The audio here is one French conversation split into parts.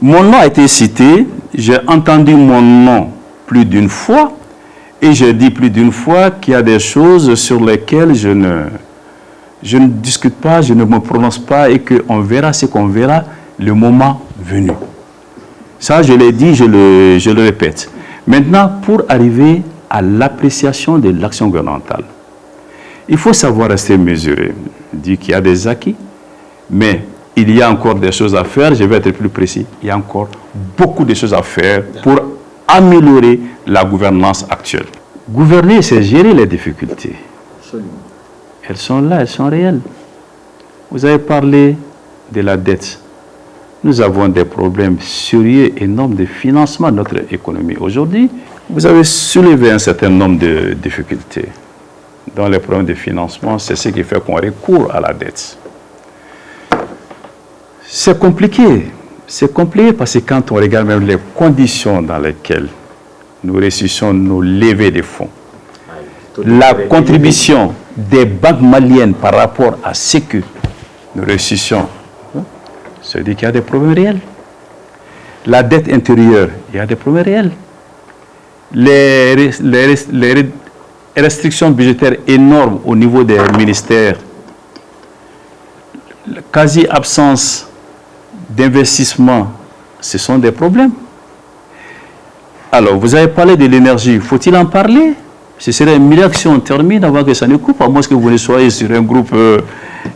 Mon nom a été cité, j'ai entendu mon nom plus d'une fois, et j'ai dit plus d'une fois qu'il y a des choses sur lesquelles je ne discute pas, je ne me prononce pas, et qu'on verra ce qu'on verra le moment venu. Ça, je l'ai dit, je le répète. Maintenant, pour arriver à l'appréciation de l'action gouvernementale, il faut savoir rester mesuré. Je dis qu'il y a des acquis, mais il y a encore des choses à faire. Je vais être plus précis. Il y a encore beaucoup de choses à faire pour améliorer la gouvernance actuelle. Gouverner, c'est gérer les difficultés. Absolument. Elles sont là, elles sont réelles. Vous avez parlé de la dette. Nous avons des problèmes sérieux, énormes de financement de notre économie. Aujourd'hui, vous avez soulevé un certain nombre de difficultés. Dans les problèmes de financement, c'est ce qui fait qu'on recourt à la dette. C'est compliqué. C'est compliqué parce que quand on regarde même les conditions dans lesquelles nous réussissons nos levées de fonds, la contribution des banques maliennes par rapport à ce que nous réussissons, ça veut dire qu'il y a des problèmes réels. La dette intérieure, il y a des problèmes réels. Les restrictions budgétaires énormes au niveau des ministères, la quasi-absence d'investissement, ce sont des problèmes. Alors, vous avez parlé de l'énergie, faut-il en parler? Ce serait une milliard si on termine avant que ça ne coupe, à moins que vous ne soyez sur un groupe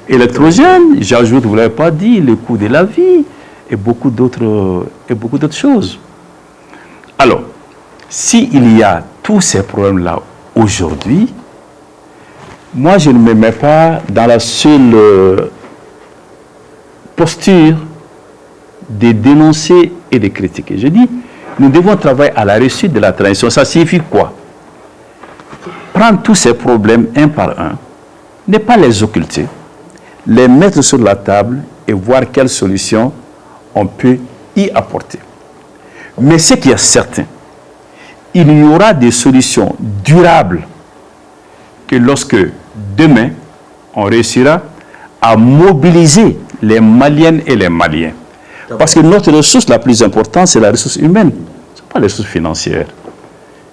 électrogène. J'ajoute, vous ne l'avez pas dit, le coût de la vie et beaucoup d'autres choses. Alors, s'il y a tous ces problèmes-là aujourd'hui, moi, je ne me mets pas dans la seule posture de dénoncer et de critiquer. Je dis, nous devons travailler à la réussite de la transition. Ça signifie quoi? Prendre tous ces problèmes un par un, ne pas les occulter, les mettre sur la table et voir quelles solutions on peut y apporter. Mais ce qui est certain, il y aura des solutions durables que lorsque demain, on réussira à mobiliser les Maliennes et les Maliens. Parce que notre ressource la plus importante, c'est la ressource humaine, ce n'est pas la ressource financière.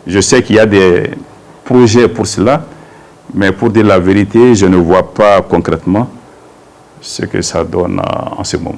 Je sais qu'il y a des projets pour cela, mais pour dire la vérité, je ne vois pas concrètement ce que ça donne en ce moment.